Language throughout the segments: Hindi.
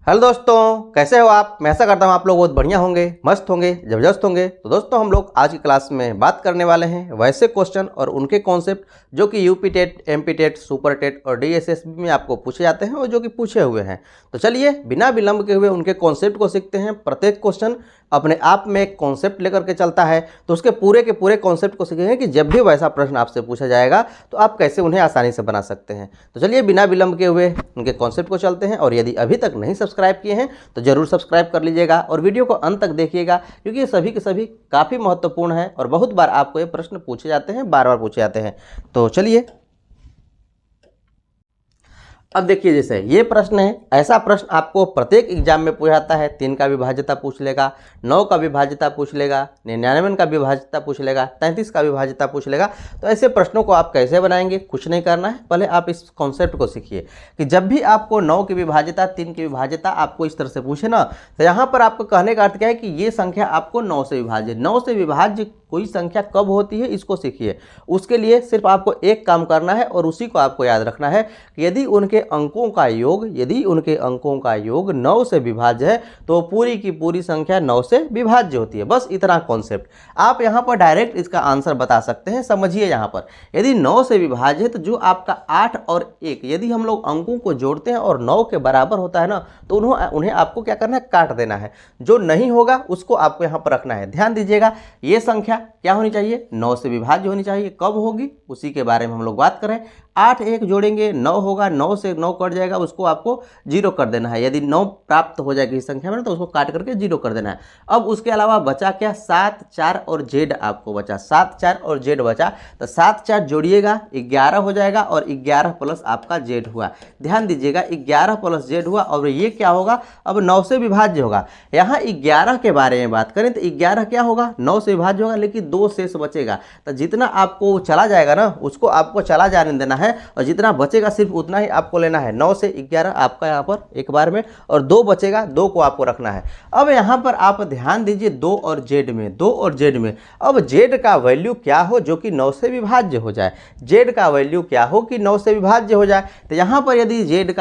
हेलो दोस्तों, कैसे हो आप। मैं ऐसा करता हूँ आप लोग बहुत बढ़िया होंगे, मस्त होंगे, जबरदस्त होंगे। तो दोस्तों हम लोग आज की क्लास में बात करने वाले हैं वैसे क्वेश्चन और उनके कॉन्सेप्ट जो कि UP TET, MP TET, super TET और डीएसएसबी में आपको पूछे जाते हैं और जो कि पूछे हुए हैं। तो चलिए बिना विलंब के हुए उनके कॉन्सेप्ट को सीखते हैं। प्रत्येक क्वेश्चन अपने आप में एक कॉन्सेप्ट लेकर के चलता है, तो उसके पूरे के पूरे कॉन्सेप्ट को सीखेंगे कि जब भी वैसा प्रश्न आपसे पूछा जाएगा तो आप कैसे उन्हें आसानी से बना सकते हैं। तो चलिए बिना विलंब के हुए उनके कॉन्सेप्ट को चलते हैं। और यदि अभी तक नहीं सब्सक्राइब किए हैं तो जरूर सब्सक्राइब कर लीजिएगा और वीडियो को अंत तक देखिएगा, क्योंकि ये सभी के सभी काफ़ी महत्वपूर्ण है और बहुत बार आपको ये प्रश्न पूछे जाते हैं, बार बार पूछे जाते हैं। तो चलिए अब देखिए, जैसे ये प्रश्न है, ऐसा प्रश्न आपको प्रत्येक एग्जाम में पूछा जाता है। 3 का विभाज्यता पूछ लेगा, 9 का विभाज्यता पूछ लेगा, 99 का विभाज्यता पूछ लेगा, 33 का विभाज्यता पूछ लेगा। तो ऐसे प्रश्नों को आप कैसे बनाएंगे, कुछ नहीं करना है, पहले आप इस कॉन्सेप्ट को सीखिए कि जब भी आपको 9 की विभाज्यता, 3 की विभाज्यता आपको इस तरह से पूछे ना, तो यहाँ पर आपको कहने का अर्थ क्या है कि ये संख्या आपको 9 से विभाज्य, 9 से विभाज्य कोई संख्या कब होती है इसको सीखिए। उसके लिए सिर्फ आपको एक काम करना है और उसी को आपको याद रखना है कि यदि उनके अंकों का योग 9 से विभाज्य है तो पूरी की पूरी संख्या 9 से विभाज्य होती है। बस इतना कॉन्सेप्ट आप यहाँ पर डायरेक्ट इसका आंसर बता सकते हैं। समझिए, यहाँ पर यदि 9 से विभाज्य है तो जो आपका 8 और 1 यदि हम लोग अंकों को जोड़ते हैं और 9 के बराबर होता है ना, तो उन्हें आपको क्या करना है, काट देना है। जो नहीं होगा उसको आपको यहाँ पर रखना है। ध्यान दीजिएगा, ये संख्या क्या होनी चाहिए, 9 से विभाज्य होनी चाहिए। कब होगी उसी के बारे में हम लोग बात करें। 8 1 जोड़ेंगे 9 होगा, 9 से 9 कट जाएगा, उसको आपको 0 कर देना है। यदि 9 प्राप्त हो जाएगी इस संख्या में तो उसको काट करके 0 कर देना है। अब उसके अलावा बचा क्या, 7 4 और जेड आपको बचा, 7 4 और जेड बचा। तो 7 4 जोड़िएगा 11 हो जाएगा और 11 प्लस आपका जेड हुआ। ध्यान दीजिएगा, 11 प्लस जेड हुआ और ये क्या होगा, अब 9 से विभाज्य होगा। यहाँ 11 के बारे में बात करें तो 11 क्या होगा, 9 से विभाज्य होगा, लेकिन 2 शेष बचेगा। तो जितना आपको चला जाएगा ना उसको आपको चला जाने देना है और जितना बचेगा सिर्फ उतना ही आपको लेना है। 9 से 11 आपका यहाँ पर एक बार में, और 2 बचेगा, 2 को आपको रखना है। अब यहाँ पर आप ध्यान दीजिए 2 और जेड में, अब जेड का वैल्यू क्या हो जो कि 9 से विभाज्य हो जाए। जेड का वैल्यू क्या हो कि 9 से विभाज्य हो जाए। तो यहाँ पर यदि जेड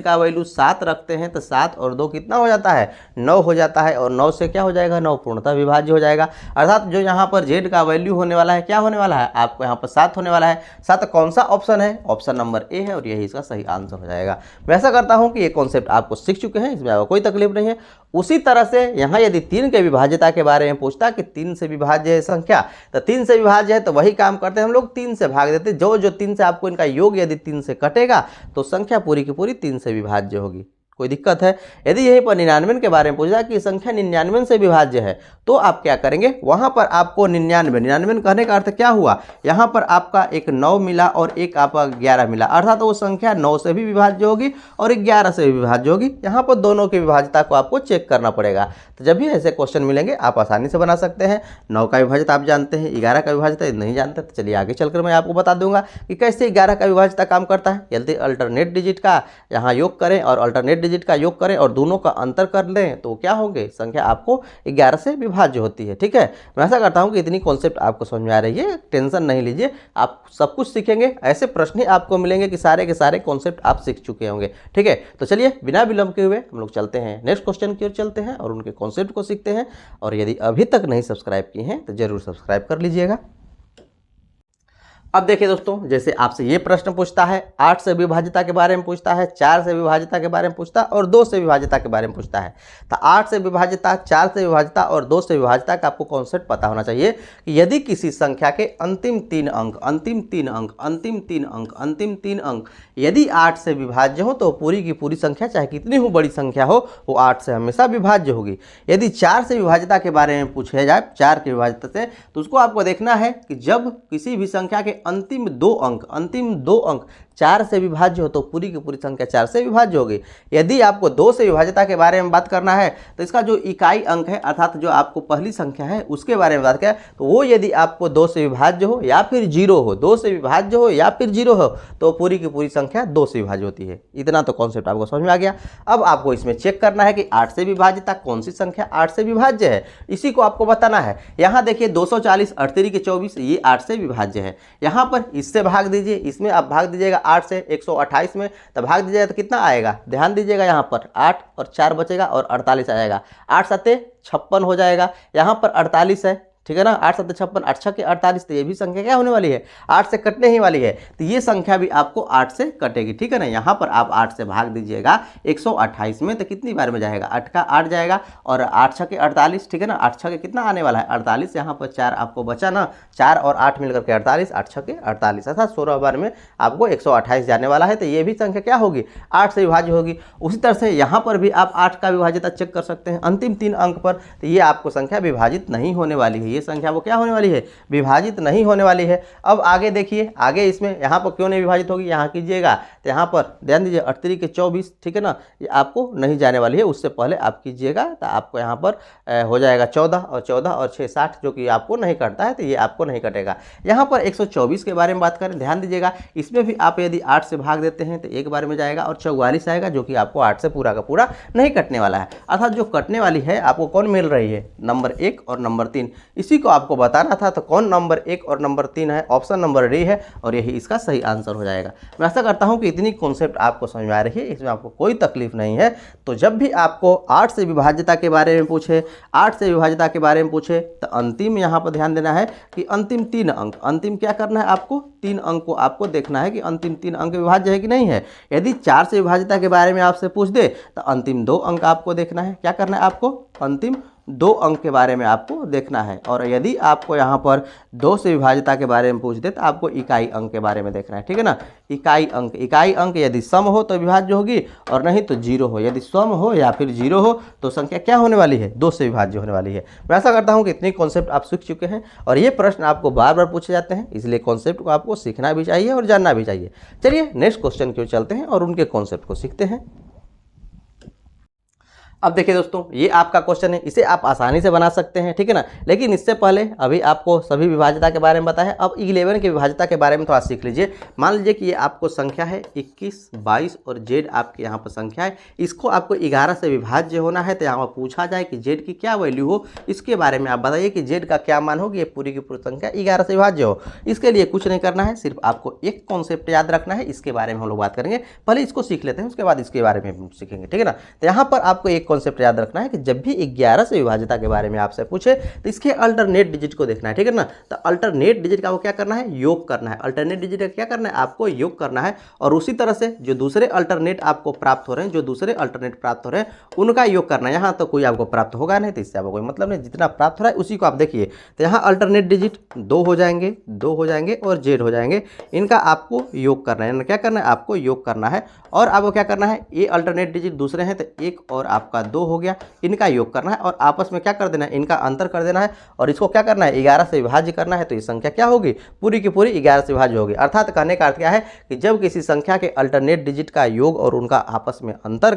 का वैल्यू 7 रखते हैं तो 7 और 2 कितना हो जाता है, 9 हो जाता है। और 9 से क्या हो जाएगा, 9 पूर्णतः विभाज्य हो जाएगा। अर्थात जो यहाँ पर जेड का वैल्यू होने वाला है, क्या होने वाला है, आपको यहाँ पर 7 होने वाला है। 7 कौन सा ऑप्शन है, ऑप्शन नंबर ए है, और यही इसका सही आंसर हो जाएगा। मैं ऐसा करता हूँ कि ये कॉन्सेप्ट आपको सीख चुके हैं, इसमें आपको कोई तकलीफ नहीं है। उसी तरह से यहाँ यदि 3 के विभाज्यता के बारे में पूछता कि 3 से विभाज्य है संख्या, तो 3 से विभाज्य है तो वही काम करते हैं हम लोग, 3 से भाग देते। जो 3 से आपको इनका योग यदि 3 से कटेगा तो संख्या पूरी की पूरी 3 से विभाज्य होगी। कोई दिक्कत है। यदि यहीं पर 99 के बारे में पूछा कि संख्या 99 से विभाज्य है तो आप क्या करेंगे, वहां पर आपको 99 कहने का अर्थ क्या हुआ, यहां पर आपका एक 9 मिला और एक आपका 11 मिला, अर्थात वो संख्या 9 से भी विभाज्य होगी और 11 से भी विभाज्य होगी। यहाँ पर दोनों की विभाज्यता को आपको चेक करना पड़ेगा। तो जब भी ऐसे क्वेश्चन मिलेंगे आप आसानी से बना सकते हैं। 9 का विभाज्यता आप जानते हैं, 11 का विभाज्यता नहीं जानते तो चलिए आगे चलकर मैं आपको बता दूंगा कि कैसे 11 का विभाज्यता काम करता है। यदि अल्टरनेट डिजिट का यहाँ योग करें और अल्टरनेट डिजिट का योग करें और दोनों का अंतर कर लें तो क्या होंगे, संख्या आपको 11 से विभाज्य होती है। ठीक है, मैं ऐसा करता हूं कि इतनी कॉन्सेप्ट आपको समझ में आ रही है, टेंशन नहीं लीजिए, आप सब कुछ सीखेंगे। ऐसे प्रश्न ही आपको मिलेंगे कि सारे के सारे कॉन्सेप्ट आप सीख चुके होंगे। ठीक है, तो चलिए बिना विलंब के हुए हम लोग चलते हैं नेक्स्ट क्वेश्चन की ओर चलते हैं और उनके कॉन्सेप्ट को सीखते हैं। और यदि अभी तक नहीं सब्सक्राइब किए हैं तो जरूर सब्सक्राइब कर लीजिएगा। अब देखिए दोस्तों, जैसे आपसे ये प्रश्न पूछता है, 8 से विभाज्यता के बारे में पूछता है, 4 से विभाज्यता के बारे में पूछता है और 2 से विभाज्यता के बारे में पूछता है। तो 8 से विभाज्यता, 4 से विभाज्यता और 2 से विभाज्यता का आपको कॉन्सेप्ट पता होना चाहिए कि यदि किसी संख्या के अंतिम तीन अंक यदि 8 से विभाज्य हो तो पूरी की पूरी संख्या चाहे कितनी हो बड़ी संख्या हो वो 8 से हमेशा विभाज्य होगी। यदि 4 से विभाज्यता के बारे में पूछा जाए, 4 की विभाज्यता से, तो उसको आपको देखना है कि जब किसी भी संख्या के अंतिम दो अंक 4 से विभाज्य हो तो पूरी की पूरी संख्या 4 से विभाज्य होगी। यदि आपको 2 से विभाज्यता के बारे में बात करना है तो इसका जो इकाई अंक है, अर्थात जो आपको पहली संख्या है उसके बारे में बात करें तो वो यदि आपको 2 से विभाज्य हो या फिर 0 हो, 2 से विभाज्य हो या फिर 0 हो तो पूरी की पूरी संख्या 2 से विभाज्य होती है। इतना तो कॉन्सेप्ट आपको समझ में आ गया। अब आपको इसमें चेक करना है कि 8 से विभाज्यता कौन सी संख्या 8 से विभाज्य है, इसी को आपको बताना है। यहाँ देखिए 240 8 के 24 ये 8 से विभाज्य है। यहाँ पर इससे भाग दीजिए, इसमें आप भाग दीजिएगा 8 से 128 में, तो भाग दीजिएगा तो कितना आएगा, ध्यान दीजिएगा यहाँ पर 8 और 4 बचेगा और 48 आ जाएगा, 8 सत्ते 56 हो जाएगा, यहाँ पर 48 है, ठीक है ना, 8 7 56, 8 6 48, तो ये भी संख्या क्या होने वाली है, 8 से कटने ही वाली है, तो ये संख्या भी आपको 8 से कटेगी, ठीक है ना। यहाँ पर आप 8 से भाग दीजिएगा 128 में, तो कितनी बार में जाएगा, 8 का 8 जाएगा और 8 6 48, ठीक है ना, 8 6 कितना आने वाला है 48, यहाँ पर 4 आपको बचा ना, 4 और 8 मिलकर के 48, 8 6 48, अर्थात 16 बार में आपको 128 जाने वाला है, तो ये भी संख्या क्या होगी, 8 से विभाज्य होगी। उसी तरह से यहाँ पर भी आप 8 का विभाज्यता चेक कर सकते हैं अंतिम 3 अंक पर, तो ये आपको संख्या विभाजित नहीं होने वाली है, ये संख्या वो क्या होने वाली है, विभाजित नहीं होने वाली है। अब आगे देखिए, आगे इसमें यहाँ पर क्यों नहीं विभाजित होगी, यहाँ कीजिएगा तो यहाँ पर ध्यान दीजिए 38 के 24, ठीक है ना, ये आपको नहीं जाने वाली है, उससे पहले आप कीजिएगा तो आपको यहाँ पर हो जाएगा 14 और 14 और 6 60, जो कि आपको नहीं कटता है, तो ये आपको नहीं कटेगा। यहाँ पर 124 के बारे में बात करें, ध्यान दीजिएगा, इसमें भी आप यदि 8 से भाग देते हैं तो एक बार में जाएगा और 44 आएगा, जो कि आपको 8 से पूरा का पूरा नहीं कटने वाला है, अर्थात जो कटने वाली है आपको कौन मिल रही है, नंबर 1 और नंबर 3, इसी को आपको बताना था, तो कौन नंबर 1 और नंबर 3 है, ऑप्शन नंबर डी है, और यही इसका सही आंसर हो जाएगा। मैं आशा करता हूं कि इतनी कॉन्सेप्ट आपको समझ में आ रही है, इसमें आपको कोई तकलीफ नहीं है। तो जब भी आपको 8 से विभाज्यता के बारे में पूछे, 8 से विभाज्यता के बारे में पूछे, तो अंतिम यहाँ पर ध्यान देना है कि अंतिम 3 अंक, अंतिम क्या करना है आपको, 3 अंक को आपको देखना है कि अंतिम 3 अंक विभाज्य है कि नहीं है। यदि 4 से विभाज्यता के बारे में आपसे पूछ दे तो अंतिम 2 अंक आपको देखना है, क्या करना है आपको, अंतिम 2 अंक के बारे में आपको देखना है। और यदि आपको यहाँ पर 2 से विभाज्यता के बारे में पूछ दे तो आपको इकाई अंक के बारे में देखना है, ठीक है ना, इकाई अंक यदि सम हो तो विभाज्य होगी और नहीं तो 0 हो, यदि सम हो या फिर 0 हो तो संख्या क्या होने वाली है, 2 से विभाज्य होने वाली है। मैं ऐसा करता हूँ कि इतनी कॉन्सेप्ट आप सीख चुके हैं और ये प्रश्न आपको बार बार पूछे जाते हैं, इसलिए कॉन्सेप्ट को आपको सीखना भी चाहिए और जानना भी चाहिए। चलिए नेक्स्ट क्वेश्चन की ओर चलते हैं और उनके कॉन्सेप्ट को सीखते हैं। अब देखिए दोस्तों, ये आपका क्वेश्चन है, इसे आप आसानी से बना सकते हैं, ठीक है ना, लेकिन इससे पहले अभी आपको सभी विभाज्यता के बारे में बताया, अब 11 की विभाज्यता के बारे में थोड़ा सीख लीजिए। मान लीजिए कि ये आपको संख्या है 21, 22 और जेड आपके यहाँ पर संख्या है, इसको आपको 11 से विभाज्य होना है, तो यहाँ पर पूछा जाए कि जेड की क्या वैल्यू हो, इसके बारे में आप बताइए कि जेड का क्या मान हो कि ये पूरी की पूरी संख्या 11 से विभाज्य हो। इसके लिए कुछ नहीं करना है, सिर्फ आपको एक कॉन्सेप्ट याद रखना है, इसके बारे में हम लोग बात करेंगे, पहले इसको सीख लेते हैं, उसके बाद इसके बारे में सीखेंगे, ठीक है ना। तो यहाँ पर आपको एक कॉन्सेप्ट याद रखना है कि जब भी 11 से विभाज्यता के बारे में आपसे पूछे तो इसके अल्टरनेट डिजिट को देखना है, ठीक है ना। तो अल्टरनेट डिजिट का वो क्या करना है, योग करना है, अल्टरनेट डिजिट का क्या करना है, आपको योग करना है। और उसी तरह से जो दूसरे अल्टरनेट आपको प्राप्त हो रहे हैं, जो दूसरे अल्टरनेट प्राप्त हो रहे हैं उनका योग करना है। यहाँ तो कोई आपको प्राप्त होगा नहीं, तो इससे आपको कोई मतलब नहीं, जितना प्राप्त हो रहा है उसी को आप देखिए। तो यहाँ अल्टरनेट डिजिट 2 हो जाएंगे और जेड हो जाएंगे, इनका आपको योग करना है, क्या करना है, आपको योग करना है। और आपको क्या करना है, ये अल्टरनेट डिजिट दूसरे हैं तो 1 और आपका 2 हो गया, इनका योग करना है और आपस में क्या कर देना है, इनका अंतर कर देना है और इसको क्या करना है, 11 से विभाज्य करना है। तो ये संख्या क्या होगी, पूरी की पूरी 11 से विभाज्य होगी। अर्थात कहने का अर्थ क्या है कि जब किसी संख्या के अल्टरनेट डिजिट का योग और उनका आपस में अंतर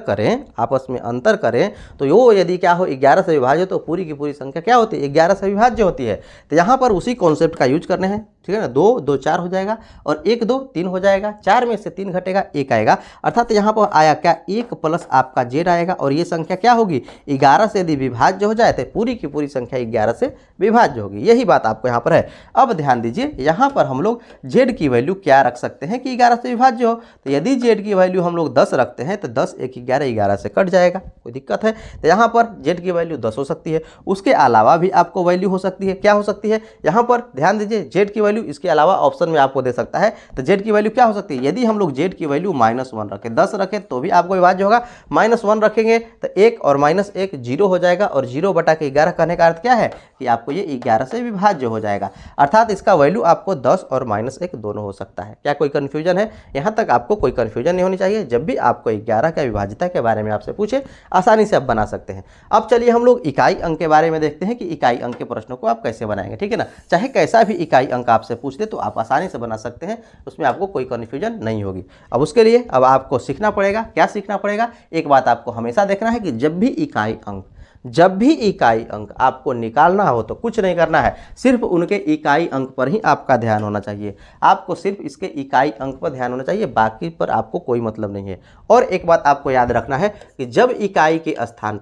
करें तो वो यदि क्या हो 11 से विभाज्य, तो पूरी की पूरी संख्या क्या होती है, 11 से विभाज्य होती है। तो यहाँ पर उसी कॉन्सेप्ट का यूज करने हैं, ठीक है ना। 2 2 4 हो जाएगा और 1 2 3 हो जाएगा, 4 में से 3 घटेगा 1 आएगा, अर्थात यहाँ पर आया क्या, 1 प्लस आपका जेड आएगा और ये संख्या क्या होगी, 11 से यदि विभाज्य हो जाए तो पूरी की पूरी संख्या 11 से विभाज्य होगी। यही बात आपको यहाँ पर है। अब ध्यान दीजिए, यहाँ पर हम लोग जेड की वैल्यू क्या रख सकते हैं कि 11 से विभाज्य हो। तो यदि जेड की वैल्यू हम लोग 10 रखते हैं तो 10 1 11, 11 से कट जाएगा, कोई दिक्कत है। तो यहाँ पर जेड की वैल्यू 10 हो सकती है, उसके अलावा भी आपको वैल्यू हो सकती है, क्या हो सकती है, यहाँ पर ध्यान दीजिए, जेड की वैल्यू इसके अलावा ऑप्शन में आपको दे सकता है। तो जेड की वैल्यू क्या हो सकती है, यदि हम लोग जेड की वैल्यू -1 रखें, 10 रखें तो भी आपको विभाज्य होगा, -1 रखेंगे तो 1 और -1 0 हो जाएगा और 0 बटा के 11 कहने का अर्थ क्या है कि आपको ये 11 से विभाज्य हो जाएगा। अर्थात इसका वैल्यू आपको 10 और -1 दोनों हो सकता है। क्या कोई कन्फ्यूजन है, यहाँ तक आपको कोई कन्फ्यूजन नहीं होनी चाहिए। जब भी आपको 11 का विभाज्यता के बारे में आपसे पूछे आसानी से आप बना सकते हैं। अब चलिए हम लोग इकाई अंक के बारे में देखते हैं कि इकाई अंक के प्रश्नों को आप कैसे बनाएंगे, ठीक है ना। चाहे कैसा भी इकाई अंक आपसे पूछ दे तो आप आसानी से बना सकते हैं, उसमें आपको कोई कन्फ्यूजन नहीं होगी। अब उसके लिए अब आपको सीखना पड़ेगा, क्या सीखना पड़ेगा, एक बात आपको हमेशा देखना है कि जब भी इकाई अंक आपको निकालना हो तो कुछ नहीं करना है, सिर्फ उनके इकाई अंक पर ही आपका ध्यान होना चाहिए। आपको सिर्फ इसके इकाई अंक पर ध्यान होना चाहिए, बाकी पर आपको कोई मतलब नहीं है। और एक बात आपको याद रखना है कि जब इकाई के स्थान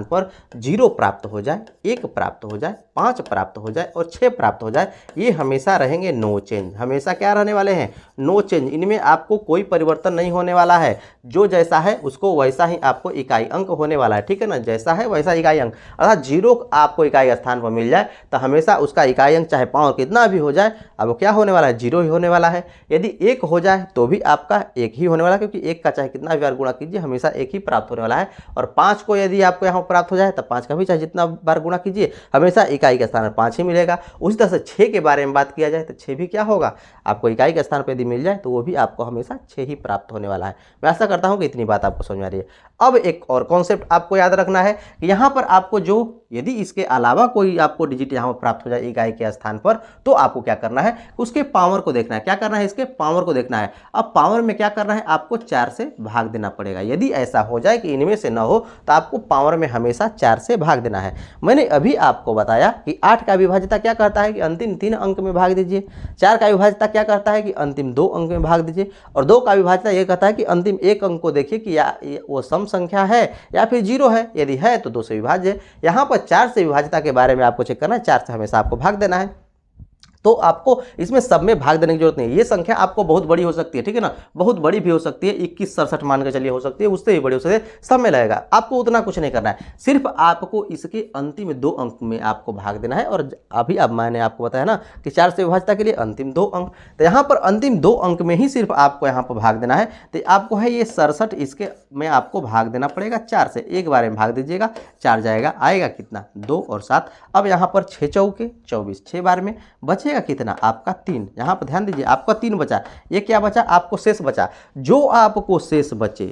पर 0 प्राप्त हो जाए, 1 प्राप्त हो जाए, 5 प्राप्त हो जाए और 6 प्राप्त हो जाए, ये हमेशा रहेंगे नो चेंज। हमेशा क्या रहने वाले हैं? No change. इनमें आपको कोई परिवर्तन नहीं होने वाला है। जो जैसा है उसको वैसा ही आपको इकाई अंक होने वाला है, ठीक है ना। जैसा है वैसा इकाई अंक, अर्थात 0 आपको इकाई स्थान पर मिल जाए तो हमेशा उसका इकाई अंक चाहे पावर कितना भी हो जाए, अब क्या होने वाला है? 0 ही होने वाला है। यदि 1 हो जाए तो भी आपका 1 ही होने वाला है, क्योंकि 1 का चाहे कितना भी बार गुणा कीजिए हमेशा 1 ही प्राप्त होने वाला है। और 5 को यदि आपको यहाँ प्राप्त हो जाए तो 5 का भी चाहे जितना बार गुणा कीजिए हमेशा इकाई के स्थान पर 5 ही मिलेगा। उसी तरह से 6 के बारे में बात किया जाए तो 6 भी क्या होगा? आपको इकाई के स्थान पर यदि मिल जाए तो वो भी आपको हमेशा 6 ही प्राप्त होने वाला है। मैं आशा करता हूँ कि इतनी बात आपको समझ में आ रही है। अब एक और कॉन्सेप्ट आपको याद रखना है कि यहाँ पर आपको जो यदि इसके अलावा कोई आपको डिजिट यहाँ पर प्राप्त हो जाए इकाई के स्थान पर, तो आपको क्या करना है? उसके पावर को देखना है। क्या करना है? इसके पावर को देखना है। अब पावर में क्या करना है? आपको 4 से भाग देना पड़ेगा। यदि ऐसा हो जाए कि इनमें से न हो तो आपको पावर में हमेशा 4 से भाग देना है। मैंने अभी आपको बताया कि 8 का विभाज्यता क्या करता है कि अंतिम 3 अंक में भाग दीजिए। 4 का विभाज्यता क्या करता है कि अंतिम 2 अंक में भाग दीजिए। और 2 का विभाज्यता यह कहता है कि अंतिम 1 अंक को देखिए कि या वो सम संख्या है या फिर 0 है। यदि है तो 2 से विभाज्य है। यहाँ पर 4 से विभाज्यता के बारे में आपको चेक करना है। 4 से हमेशा आपको भाग देना है। तो आपको इसमें सब में भाग देने की जरूरत नहीं है। ये संख्या आपको बहुत बड़ी हो सकती है, ठीक है ना, बहुत बड़ी भी हो सकती है, 21 67 मान के चलिए हो सकती है, उससे भी बड़ी हो सकती है, सब में लगेगा। आपको उतना कुछ नहीं करना है, सिर्फ आपको इसके अंतिम 2 अंक में आपको भाग देना है। और अभी अब मैंने आपको बताया ना कि 4 से विभाज्यता के लिए अंतिम 2 अंक, तो यहाँ पर अंतिम 2 अंक में ही सिर्फ आपको यहाँ पर भाग देना है। तो आपको है ये 67, इसके में आपको भाग देना पड़ेगा 4 से। एक बार में भाग दीजिएगा, 4 जाएगा, आएगा कितना? 2 और 7। अब यहाँ पर 6 चौके 24, 6 बार में बचेगा कितना? आपका 3। यहाँ पर ध्यान दीजिए, आपका 3 बचा। ये क्या बचा? आपको शेष बचा। जो आपको शेष बचे,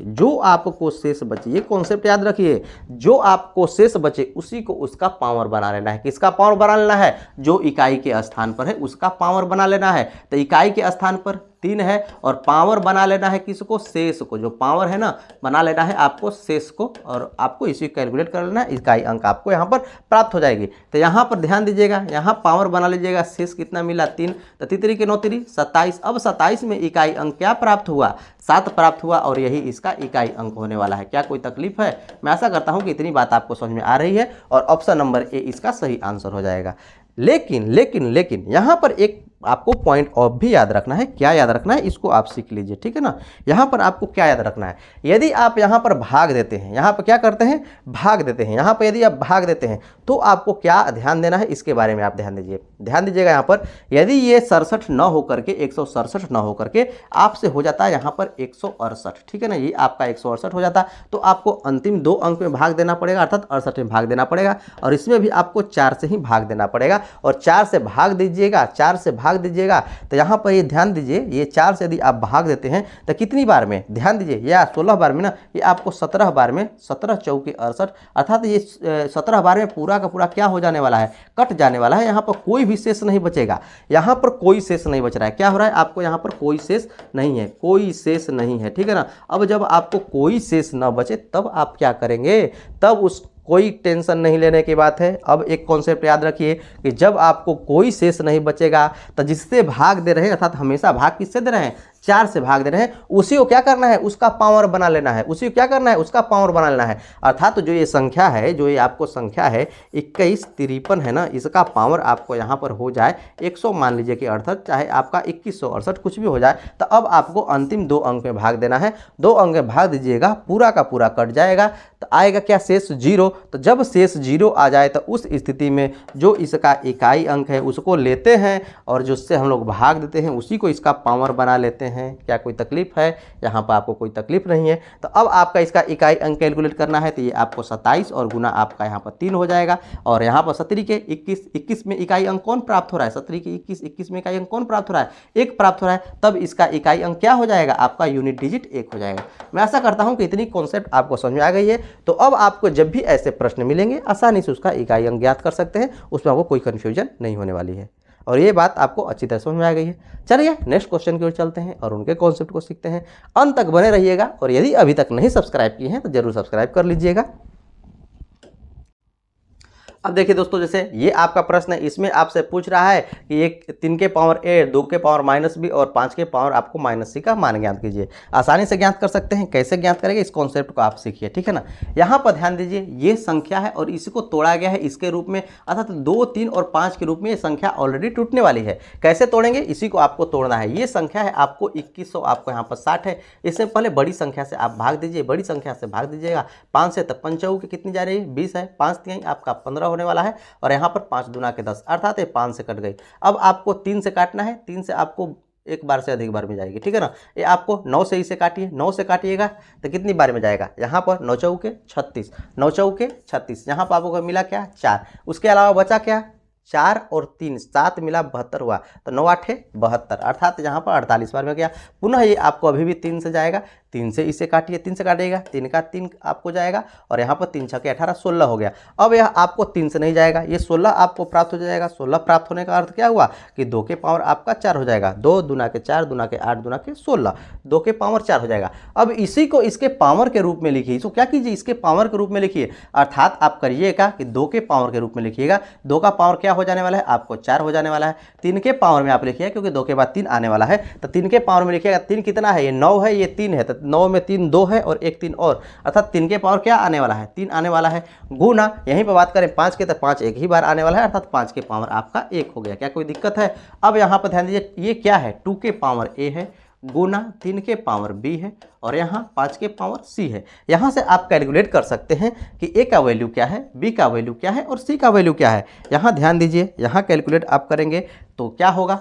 ये कॉन्सेप्ट याद रखिए, जो आपको शेष बचे उसी को उसका पावर बना लेना है। किसका पावर बना लेना है? जो इकाई के स्थान पर है उसका पावर बना लेना है। तो इकाई के स्थान पर 3 है और पावर बना लेना है किसको? शेष को। जो पावर है ना, बना लेना है आपको शेष को, और आपको इसी कैलकुलेट कर लेना है। इकाई अंक आपको यहाँ पर प्राप्त हो जाएगी। तो यहाँ पर ध्यान दीजिएगा, यहाँ पावर बना लीजिएगा। शेष कितना मिला? 3। तो 3 के 9 3 27। अब 27 में इकाई अंक क्या प्राप्त हुआ? 7 प्राप्त हुआ, और यही इसका इकाई अंक होने वाला है। क्या कोई तकलीफ है? मैं आशा करता हूँ कि इतनी बात आपको समझ में आ रही है और ऑप्शन नंबर ए इसका सही आंसर हो जाएगा। लेकिन यहाँ पर एक आपको पॉइंट और भी याद रखना है। क्या याद रखना है? इसको आप सीख लीजिए, ठीक है ना। यहाँ पर आपको क्या याद रखना है? यदि आप यहाँ पर भाग देते हैं, यहाँ पर क्या करते हैं? भाग देते हैं। यहाँ पर यदि आप भाग देते हैं तो आपको क्या ध्यान देना है? इसके बारे में आप ध्यान दीजिएगा। यहाँ पर यदि ये 67 न होकर के 167 न होकर के आपसे हो जाता है यहाँ पर 168, ठीक है ना, ये आपका 168 हो जाता, तो आपको अंतिम 2 अंक में भाग देना पड़ेगा, अर्थात 68 में भाग देना पड़ेगा। और इसमें भी आपको 4 से ही भाग देना पड़ेगा। और 4 से भाग दीजिएगा, 4 से भाग दीजिएगा। तो यहाँ पर ये ध्यान दीजिए, ये 4 से यदि आप भाग देते हैं तो कितनी बार में? ध्यान दीजिए, या 16 बार में ना, ये आपको 17 बार में, 17 चौके 68, अर्थात ये 17 बार में पूरा का पूरा क्या हो जाने वाला है? कट जाने वाला है। यहाँ पर कोई भी शेष नहीं बचेगा। यहाँ पर कोई शेष नहीं बच रहा है। क्या हो रहा है? आपको यहाँ पर कोई शेष नहीं है, कोई शेष नहीं है, ठीक है ना। अब जब आपको कोई शेष न बचे तब आप क्या करेंगे? तब उस कोई टेंशन नहीं लेने की बात है। अब एक कॉन्सेप्ट याद रखिए कि जब आपको कोई शेष नहीं बचेगा तो जिससे भाग दे रहे हैं, अर्थात हमेशा भाग किससे दे रहे हैं? 4 से भाग दे रहे हैं, उसी को क्या करना है? उसका पावर बना लेना है। उसी को क्या करना है? उसका पावर बना लेना है। अर्थात जो ये संख्या है, जो ये आपको संख्या है 2153 है ना, इसका पावर आपको यहाँ पर हो जाए 100 मान लीजिए कि, अर्थात चाहे आपका 2168 कुछ भी हो जाए, तो अब आपको अंतिम 2 अंक में भाग देना है। 2 अंक में भाग दीजिएगा, पूरा का पूरा कट जाएगा, तो आएगा क्या? शेष 0। तो जब शेष 0 आ जाए तो उस स्थिति में जो इसका इकाई अंक है उसको लेते हैं और जिससे हम लोग भाग देते हैं उसी को इसका पावर बना लेते हैं। क्या कोई तकलीफ है? यहाँ पर आपको कोई तकलीफ नहीं है। तो अब आपका इसका इकाई अंक कैलकुलेट करना है, तो ये आपको 27 और गुना आपका यहाँ पर 3 हो जाएगा। और यहाँ पर 17 के 21 में इकाई अंक कौन प्राप्त हो रहा है? 17 के 21 में इकाई अंक कौन प्राप्त हो रहा है? 1 प्राप्त हो रहा है। तब इसका इकाई अंक क्या हो जाएगा? आपका यूनिट डिजिट 1 हो जाएगा। मैं आशा करता हूँ कि इतनी कॉन्सेप्ट आपको समझ में आ गई है। तो अब आपको जब भी ऐसे प्रश्न मिलेंगे आसानी से उसका इकाई अंक ज्ञात कर सकते हैं, उसमें आपको कोई कन्फ्यूजन नहीं होने वाली है। और ये बात आपको अच्छी तरह समझ में आ गई है। चलिए नेक्स्ट क्वेश्चन की ओर चलते हैं और उनके कॉन्सेप्ट को सीखते हैं। अंत तक बने रहिएगा और यदि अभी तक नहीं सब्सक्राइब किए हैं तो जरूर सब्सक्राइब कर लीजिएगा। अब देखिए दोस्तों, जैसे ये आपका प्रश्न है, इसमें आपसे पूछ रहा है कि एक 3 के पावर a, 2 के पावर माइनस b और 5 के पावर आपको माइनस c का मान ज्ञात कीजिए। आसानी से ज्ञात कर सकते हैं। कैसे ज्ञात करेंगे, इस कॉन्सेप्ट को आप सीखिए, ठीक है ना। यहाँ पर ध्यान दीजिए, ये संख्या है और इसको तोड़ा गया है इसके रूप में, अर्थात 2, 3 और 5 के रूप में ये संख्या ऑलरेडी टूटने वाली है। कैसे तोड़ेंगे, इसी को आपको तोड़ना है। ये संख्या है आपको 2100, आपको यहाँ पर 60 है। इससे पहले बड़ी संख्या से आप भाग दीजिए, बड़ी संख्या से भाग दीजिएगा 5 से, तब 5 के कितनी जा रही है, 20 है, 5 3 आपका 15 होने वाला है, और यहाँ पर 5 दूना के 10, अर्थात ये 5 से कट गई। अब आपको 3 से काटना है, 3 से आपको एक बार से अधिक बार में जाएगी, ठीक है ना। ये आपको 9 से इसे काटिए, 9 से काटिएगा तो कितनी बार में जाएगा, यहाँ पर 9 चौके 36, 9 चौके 36, यहाँ पर आपको मिला क्या, 4। उसके अलावा बचा क्या, 4 और 3, 7 मिला 72 हुआ, तो 9 8 72, अर्थात यहाँ पर 48 बार में गया। पुनः ये आपको अभी भी 3 से जाएगा, 3 से इसे काटिए, 3 से काटिएगा, 3 का 3 आपको जाएगा, और यहाँ पर 3 6 18 16 हो गया। अब यह आपको 3 से नहीं जाएगा, ये 16 आपको प्राप्त हो जाएगा। 16 प्राप्त होने का अर्थ क्या हुआ कि 2 के पावर आपका 4 हो जाएगा, 2 दूना के 4, दूना के 8, दूना के 16, 2 के पावर 4 हो जाएगा। अब इसी को इसके पावर के रूप में लिखिए, इसको क्या कीजिए, इसके पावर के रूप में लिखिए, अर्थात आप करिएगा कि 2 के पावर के रूप में लिखिएगा। 2 का पावर क्या हो जाने वाला है, आपको 4 हो जाने वाला है। 3 के पावर में आप लिखिए, क्योंकि 2 के बाद 3 आने वाला है, तो 3 के पावर में लिखिएगा। 3 कितना है, ये 9 है, ये 3 है, तो 9 में 3 2 है और एक 3 और, अर्थात 3 के पावर क्या आने वाला है, 3 आने वाला है। गुना यहीं पर बात करें 5 के, तो 5 एक ही बार आने वाला है, अर्थात 5 के पावर आपका 1 हो गया। क्या कोई दिक्कत है। अब यहाँ पर ध्यान दीजिए, ये क्या है, 2 के पावर a है, गुना 3 के पावर b है, और यहाँ 5 के पावर c है। यहाँ से आप कैलकुलेट कर सकते हैं कि a का वैल्यू क्या है, b का वैल्यू क्या है और c का वैल्यू क्या है। यहाँ ध्यान दीजिए, यहाँ कैलकुलेट आप करेंगे तो क्या होगा,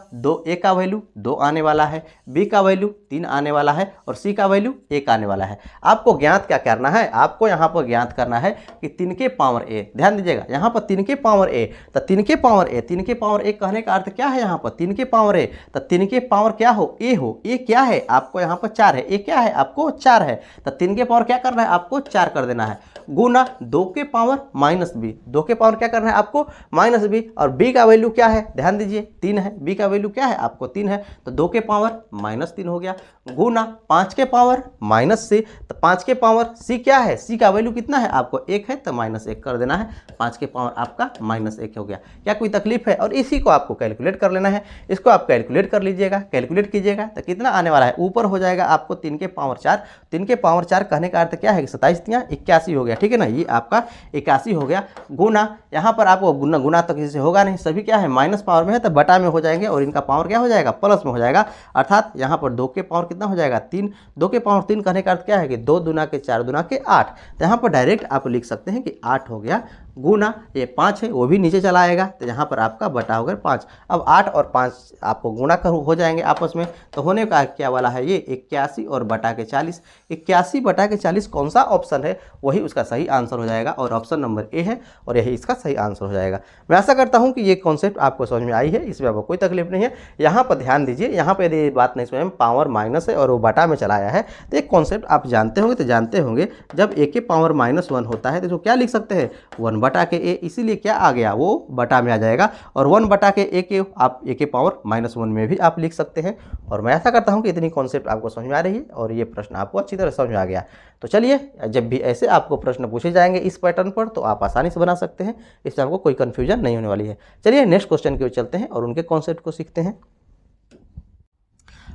a का वैल्यू 2 आने वाला है, b का वैल्यू 3 आने वाला है, और c का वैल्यू 1 आने वाला है। आपको ज्ञात क्या करना है, आपको यहाँ पर ज्ञात करना है कि 3 के पावर a, ध्यान दीजिएगा यहाँ पर 3 के पावर a, तो 3 के पावर a, 3 के पावर a कहने का अर्थ क्या है, यहाँ पर 3 के पावर a, तो 3 के पावर क्या हो, a हो। a क्या है, आपको यहाँ पर 4 है, a क्या है, आपको 4 है, तो 3 के पावर क्या करना है, आपको 4 कर देना है। गुना 2 के पावर माइनस b, 2 के पावर क्या करना है आपको, माइनस b, और b का वैल्यू क्या है, ध्यान दीजिए 3 है, b का वैल्यू क्या है आपको 3 है, तो 2 के पावर माइनस 3 हो गया। गुना 5 के पावर माइनस c, तो 5 के पावर c क्या है, c का वैल्यू कितना है आपको 1 है, तो माइनस 1 कर देना है, 5 के पावर आपका माइनस 1 हो गया। क्या कोई तकलीफ है, और इसी को आपको कैलकुलेट कर लेना है। इसको आप कैलकुलेट कर लीजिएगा, कैलकुलेट कीजिएगा तो कितना आने वाला है, ऊपर हो जाएगा आपको 3 के पावर 4, 3 के पावर 4 कहने का अर्थ क्या है, 27 3 81 हो गया, ठीक है ना, ये आपका 81 हो गया। गुना यहाँ पर आपको गुना तो किसी से होगा नहीं, सभी क्या है माइनस पावर में है, तो बटा में हो जाएंगे, और इनका पावर क्या हो जाएगा, प्लस में हो जाएगा, अर्थात यहाँ पर 2 के पावर कितना हो जाएगा 3, 2 के पावर 3 कहने का अर्थ क्या है कि 2 दूना के 4 दूना के 8, तो यहाँ पर डायरेक्ट आप लिख सकते हैं कि 8 हो गया। गुना ये 5 है, वो भी नीचे चला आएगा, तो यहाँ पर आपका बटा हो गया 5। अब 8 और 5 आपको गुणा कर हो जाएंगे आपस में, तो होने का क्या वाला है ये 81 और बटा के 40, 81 बटा के 40 कौन सा ऑप्शन है, वही उसका सही आंसर हो जाएगा, और ऑप्शन नंबर ए है, और यही इसका सही आंसर हो जाएगा। मैं आशा करता हूँ कि ये कॉन्सेप्ट आपको समझ में आई है, इसमें आपको कोई तकलीफ नहीं है। यहाँ पर ध्यान दीजिए, यहाँ पर यदि बात नहीं समझ में, पावर माइनस है और वो बटा में चला आया है, तो एक कॉन्सेप्ट आप जानते होंगे, तो जानते होंगे जब a के पावर -1 होता है तो क्या लिख सकते हैं, 1 बटा के a, इसीलिए क्या आ गया, वो बटा में आ जाएगा, और 1 बटा के a के आप a के पावर -1 में भी आप लिख सकते हैं। और मैं ऐसा करता हूं कि इतनी कॉन्सेप्ट आपको समझ में आ रही है और ये प्रश्न आपको अच्छी तरह समझ में आ गया। तो चलिए, जब भी ऐसे आपको प्रश्न पूछे जाएंगे इस पैटर्न पर, तो आप आसानी से बना सकते हैं, इससे आपको कोई कन्फ्यूजन नहीं होने वाली है। चलिए नेक्स्ट क्वेश्चन की ओर चलते हैं और उनके कॉन्सेप्ट को सीखते हैं।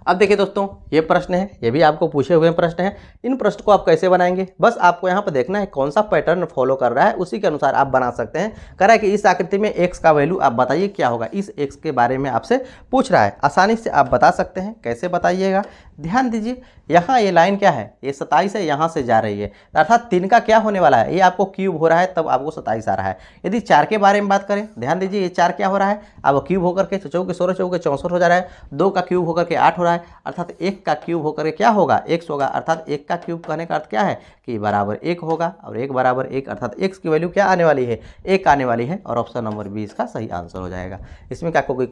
अब देखिए दोस्तों, ये प्रश्न है, ये भी आपको पूछे हुए प्रश्न है। इन प्रश्न को आप कैसे बनाएंगे, बस आपको यहाँ पर देखना है कौन सा पैटर्न फॉलो कर रहा है, उसी के अनुसार आप बना सकते हैं। कह रहा है कि इस आकृति में x का वैल्यू आप बताइए क्या होगा, इस x के बारे में आपसे पूछ रहा है। आसानी से आप बता सकते हैं, कैसे बताइएगा, ध्यान दीजिए। यहाँ ये लाइन क्या है, ये 27 है, यहाँ से जा रही है, अर्थात 3 का क्या होने वाला है, ये आपको क्यूब हो रहा है, तब आपको 27 आ रहा है। यदि 4 के बारे में बात करें, ध्यान दीजिए, ये 4 क्या हो रहा है, आपको क्यूब होकर के 4 16 4 64 हो जा रहा है, 2 का क्यूब होकर के 8 हो रहा है, अर्थात 1 का क्यूब होकर के क्या होगा, x होगा, अर्थात 1 का क्यूब कहने का अर्थ क्या है कि बराबर 1 होगा, और 1 बराबर 1, अर्थात x की वैल्यू क्या आने वाली है, 1 आने वाली है, और ऑप्शन नंबर बी इसका सही आंसर हो जाएगा। इसमें क्या कोई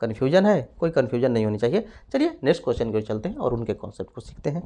कन्फ्यूजन है, कोई कन्फ्यूजन नहीं होनी चाहिए। चलिए नेक्स्ट क्वेश्चन की ओर चलते हैं और उनके कॉन्सेप्ट को सीखते हैं।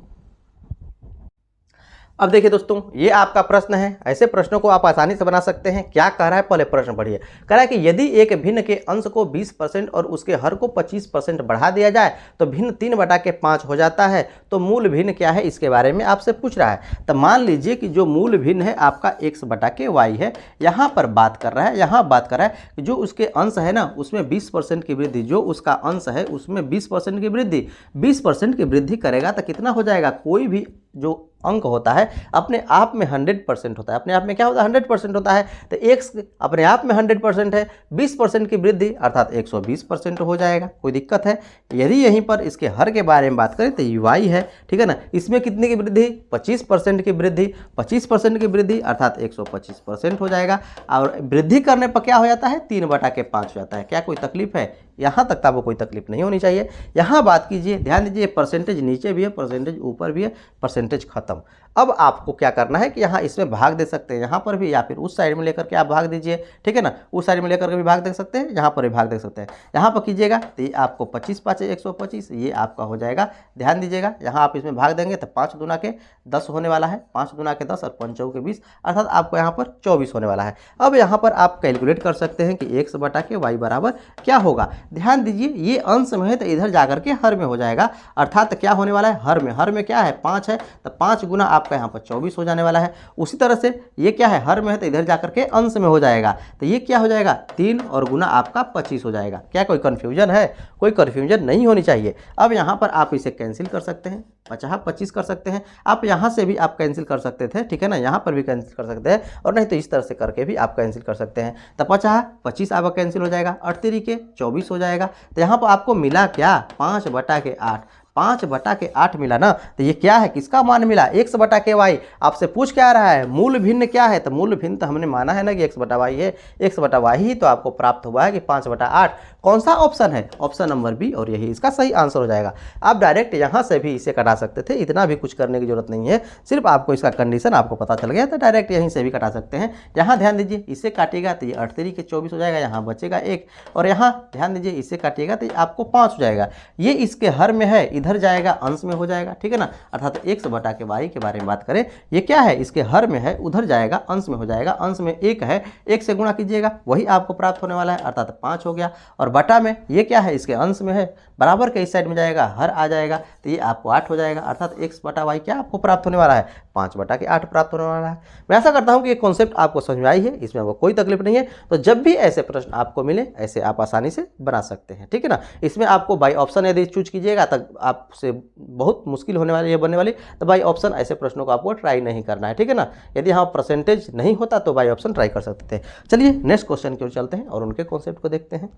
अब देखिए दोस्तों, ये आपका प्रश्न है। ऐसे प्रश्नों को आप आसानी से बना सकते हैं। क्या कह रहा है, पहले प्रश्न पढ़िए। कह रहा है कि यदि एक भिन्न के अंश को 20% और उसके हर को 25% बढ़ा दिया जाए तो भिन्न 3/5 हो जाता है। तो मूल भिन्न क्या है, इसके बारे में आपसे पूछ रहा है। तो मान लीजिए कि जो मूल भिन्न है आपका x/y है, यहाँ पर बात कर रहा है, यहाँ बात कर रहा है कि जो उसके अंश है ना, उसमें 20% की वृद्धि, जो उसका अंश है उसमें 20% की वृद्धि, 20% की वृद्धि करेगा तो कितना हो जाएगा। कोई भी जो अंक होता है अपने आप में 100% होता है। अपने आप में क्या होता है, 100% होता है। तो x अपने आप में 100% है, 20% की वृद्धि अर्थात 120% हो जाएगा। कोई दिक्कत है। यदि यहीं पर इसके हर के बारे में बात करें तो y है, ठीक है ना, इसमें कितने की वृद्धि, 25% की वृद्धि, 25% की वृद्धि अर्थात 125% हो जाएगा। और वृद्धि करने पर क्या हो जाता है, 3/5 हो जाता है। क्या कोई तकलीफ है, यहाँ तक तो आपको कोई तकलीफ नहीं होनी चाहिए। यहाँ बात कीजिए, ध्यान दीजिए, परसेंटेज नीचे भी है, परसेंटेज ऊपर भी है, परसेंटेज खत्म। अब आपको क्या करना है कि यहाँ इसमें भाग दे सकते हैं, यहाँ पर भी, या फिर उस साइड में लेकर के आप भाग दीजिए, ठीक है ना, उस साइड में लेकर के भी भाग दे सकते हैं, यहाँ पर भी भाग दे सकते हैं। यहाँ पर कीजिएगा तो ये आपको 25×5 125, ये आपका हो जाएगा। ध्यान दीजिएगा, यहाँ आप इसमें भाग देंगे तो 5 दूना के 10 होने वाला है, 5 दूना के 10 और 5 चौके के 20 अर्थात आपको यहाँ पर 24 होने वाला है। अब यहाँ पर आप कैलकुलेट कर सकते हैं कि x/y बराबर क्या होगा। ध्यान दीजिए, ये अंश में है तो इधर जाकर के हर में हो जाएगा, अर्थात क्या होने वाला है, हर में क्या है, 5 है, तो 5 गुना आपका यहाँ पर 24 हो जाने वाला है। उसी तरह से ये क्या है, हर में है तो इधर जाकर के अंश में हो जाएगा, तो ये क्या हो जाएगा, 3 और गुना आपका 25 हो जाएगा। क्या कोई कन्फ्यूजन है, कोई कन्फ्यूजन नहीं होनी चाहिए। अब यहाँ पर आप इसे कैंसिल कर सकते हैं, 50-25 कर सकते हैं। आप यहाँ से भी आप कैंसिल कर सकते थे, ठीक है ना, यहाँ पर भी कैंसिल कर सकते हैं, और नहीं तो इस तरह से करके भी आप कैंसिल कर सकते हैं। तो 50-25 आपका कैंसिल हो जाएगा, 8 के 24 हो जाएगा। तो यहाँ पर आपको मिला क्या, 5/8, 5/8 मिला ना। तो ये क्या है, किसका मान मिला, x/y। आपसे पूछ क्या रहा है, मूल भिन्न क्या है, तो मूल भिन्न तो हमने माना है ना कि x/y है, x/y ही तो आपको प्राप्त हुआ है कि 5/8। कौन सा ऑप्शन है, ऑप्शन नंबर बी, और यही इसका सही आंसर हो जाएगा। आप डायरेक्ट यहाँ से भी इसे कटा सकते थे, इतना भी कुछ करने की जरूरत नहीं है। सिर्फ आपको इसका कंडीशन आपको पता चल गया तो डायरेक्ट यहीं से भी कटा सकते हैं। यहाँ ध्यान दीजिए, इसे काटिएगा तो ये 8 के 24 हो जाएगा, यहाँ बचेगा 1, और यहाँ ध्यान दीजिए इसे काटिएगा तो आपको 5 हो जाएगा। ये इसके हर में है, इधर जाएगा अंश में हो जाएगा, ठीक है ना, अर्थात x/y के बारे में बात करें, ये क्या है, इसके हर में है, उधर जाएगा अंश में हो जाएगा, अंश में 1 है, 1 से गुणा कीजिएगा, वही आपको प्राप्त होने वाला है, अर्थात 5 हो गया। और बटा में ये क्या है, इसके अंश में है, बराबर के इस साइड में जाएगा, हर आ जाएगा, तो ये आपको 8 हो जाएगा, अर्थात x/y क्या आपको प्राप्त होने वाला है, 5/8 प्राप्त होने वाला है। मैं ऐसा करता हूँ कि ये कॉन्सेप्ट आपको समझ में आई है, इसमें आपको कोई तकलीफ नहीं है। तो जब भी ऐसे प्रश्न आपको मिले, ऐसे आप आसानी से बना सकते हैं, ठीक है ना। इसमें आपको बाई ऑप्शन यदि चूज कीजिएगा तब आपसे बहुत मुश्किल होने वाली, ये बनने वाली, तो बाई ऑप्शन ऐसे प्रश्नों को आपको ट्राई नहीं करना है, ठीक है ना। यदि यहाँ परसेंटेज नहीं होता तो बाई ऑप्शन ट्राई कर सकते थे। चलिए नेक्स्ट क्वेश्चन की ओर चलते हैं और उनके कॉन्सेप्ट को देखते हैं।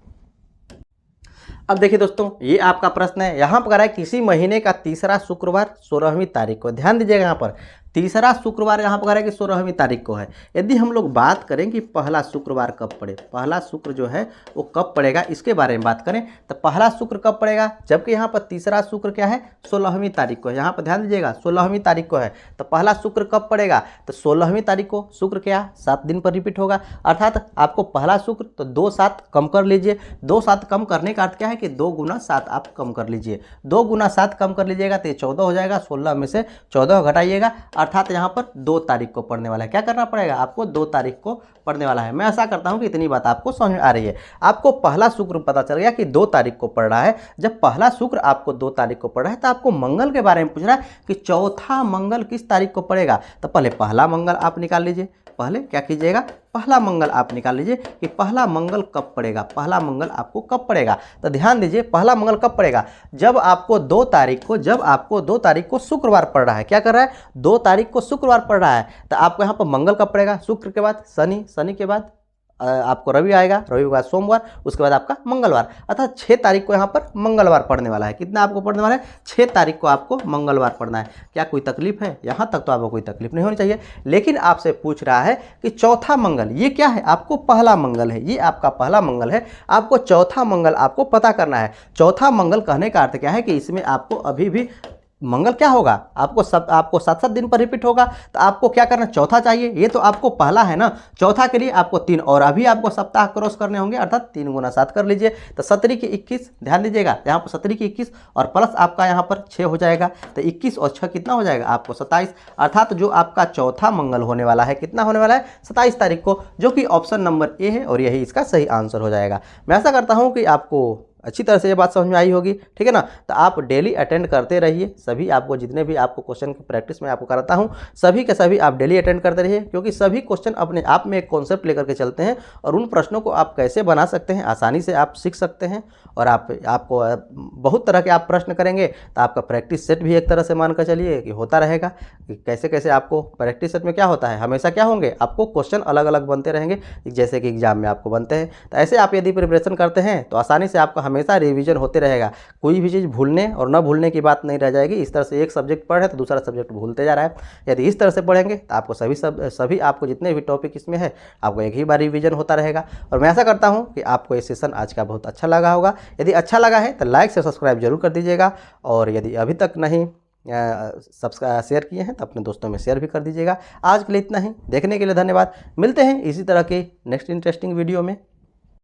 अब देखिए दोस्तों, ये आपका प्रश्न है, यहाँ पर है किसी महीने का तीसरा शुक्रवार 16वीं तारीख को, ध्यान दीजिएगा यहाँ पर तीसरा शुक्रवार यहाँ पर है कि 16वीं तारीख को है। यदि हम लोग बात करें कि पहला शुक्रवार कब पड़े, पहला शुक्र जो है वो कब पड़ेगा, इसके बारे में बात करें तो पहला शुक्र कब पड़ेगा, जबकि यहाँ पर तीसरा शुक्र क्या है, 16वीं तारीख को है। यहाँ पर ध्यान दीजिएगा 16वीं तारीख को है, तो पहला शुक्र कब पड़ेगा, तो 16वीं तारीख को शुक्र क्या 7 दिन पर रिपीट होगा, अर्थात आपको पहला शुक्र तो 2 7 कम कर लीजिए। 2 7 कम करने का अर्थ क्या है कि 2 गुना 7 आप कम कर लीजिए, 2 गुना 7 कम कर लीजिएगा तो ये 14 हो जाएगा। 16 में से 14 घटाइएगा, अर्थात यहाँ पर 2 तारीख को पढ़ने वाला है। क्या करना पड़ेगा आपको, 2 तारीख को पढ़ने वाला है। मैं ऐसा करता हूँ कि इतनी बात आपको समझ में आ रही है। आपको पहला शुक्र पता चल गया कि 2 तारीख को पढ़ रहा है। जब पहला शुक्र आपको 2 तारीख को पढ़ रहा है तो आपको मंगल के बारे में पूछ रहा है कि चौथा मंगल किस तारीख को पड़ेगा। तो पहले पहला मंगल आप निकाल लीजिए, पहले क्या कीजिएगा, पहला मंगल आप निकाल लीजिए कि पहला मंगल कब पड़ेगा, पहला मंगल आपको कब पड़ेगा। तो ध्यान दीजिए पहला मंगल कब पड़ेगा, जब आपको 2 तारीख को, जब आपको 2 तारीख को शुक्रवार पड़ रहा है। क्या कर रहा है, 2 तारीख को शुक्रवार पड़ रहा है, तो आपको यहाँ पर मंगल कब पड़ेगा, शुक्र के बाद शनि, शनि के बाद आपको रवि आएगा, रवि के बाद सोमवार, उसके बाद आपका मंगलवार, अर्थात 6 तारीख को यहाँ पर मंगलवार पढ़ने वाला है। कितना आपको पढ़ने वाला है, 6 तारीख को आपको मंगलवार पढ़ना है। क्या कोई तकलीफ है, यहाँ तक तो आपको कोई तकलीफ नहीं होनी चाहिए। लेकिन आपसे पूछ रहा है कि चौथा मंगल ये क्या है, आपको पहला मंगल है, ये आपका पहला मंगल है, आपको चौथा मंगल आपको पता करना है। चौथा मंगल कहने का अर्थ क्या है कि इसमें आपको अभी भी मंगल क्या होगा, आपको 7-7 दिन पर रिपीट होगा। तो आपको क्या करना, चौथा चाहिए। ये तो आपको पहला है ना, चौथा के लिए आपको 3 और अभी आपको सप्ताह क्रॉस करने होंगे, अर्थात 3 गुना 7 कर लीजिए। तो 17 की 21, ध्यान दीजिएगा यहाँ पर 17 की 21 और प्लस आपका यहाँ पर 6 हो जाएगा। तो 21 और 6 कितना हो जाएगा आपको 27, अर्थात जो आपका चौथा मंगल होने वाला है कितना होने वाला है 27 तारीख को, जो कि ऑप्शन नंबर ए है और यही इसका सही आंसर हो जाएगा। मैं आशा करता हूँ कि आपको अच्छी तरह से ये बात समझ में आई होगी, ठीक है ना। तो आप डेली अटेंड करते रहिए, सभी आपको जितने भी आपको क्वेश्चन की प्रैक्टिस मैं आपको कराता हूँ सभी के सभी आप डेली अटेंड करते रहिए, क्योंकि सभी क्वेश्चन अपने आप में एक कॉन्सेप्ट लेकर के चलते हैं और उन प्रश्नों को आप कैसे बना सकते हैं आसानी से आप सीख सकते हैं। और आपको बहुत तरह के आप प्रश्न करेंगे तो आपका प्रैक्टिस सेट भी एक तरह से मानकर चलिए कि होता रहेगा कि कैसे कैसे आपको प्रैक्टिस सेट में क्या होता है, हमेशा क्या होंगे आपको क्वेश्चन अलग अलग बनते रहेंगे जैसे कि एग्जाम में आपको बनते हैं। तो ऐसे आप यदि प्रिपरेशन करते हैं तो आसानी से आपका हमेशा रिवीजन होते रहेगा, कोई भी चीज़ भूलने और न भूलने की बात नहीं रह जाएगी। इस तरह से एक सब्जेक्ट पढ़े तो दूसरा सब्जेक्ट भूलते जा रहा है, यदि इस तरह से पढ़ेंगे तो आपको सभी आपको जितने भी टॉपिक इसमें है आपको एक ही बार रिवीजन होता रहेगा। और मैं ऐसा करता हूँ कि आपको ये सेशन आज का बहुत अच्छा लगा होगा। यदि अच्छा लगा है तो लाइक से सब्सक्राइब जरूर कर दीजिएगा, और यदि अभी तक नहीं सब्सक्राइब शेयर किए हैं तो अपने दोस्तों में शेयर भी कर दीजिएगा। आज के लिए इतना ही, देखने के लिए धन्यवाद। मिलते हैं इसी तरह के नेक्स्ट इंटरेस्टिंग वीडियो में।